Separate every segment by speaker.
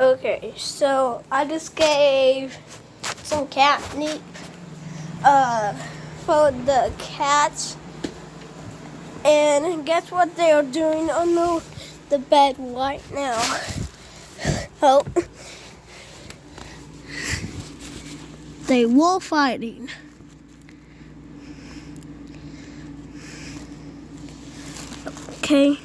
Speaker 1: Okay, so I just gave some catnip for the cats, and guess what they are doing on the bed right now? Oh, they were fighting. Okay.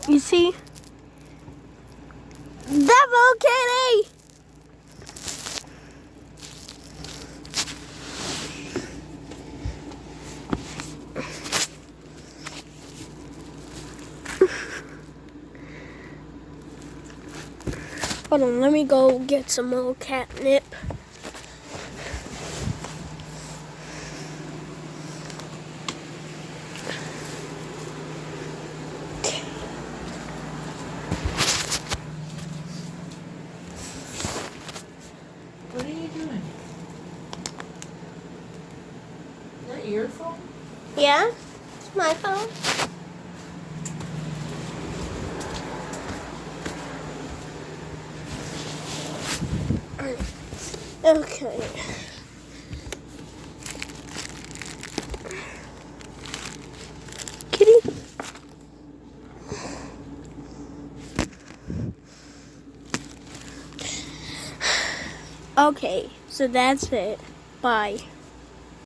Speaker 1: You see? Devil kitty! Hold on, let me go get some more catnip.
Speaker 2: What are you doing? Is that your phone?
Speaker 1: Yeah, it's my phone. Okay. Kitty. Okay, so that's it. Bye.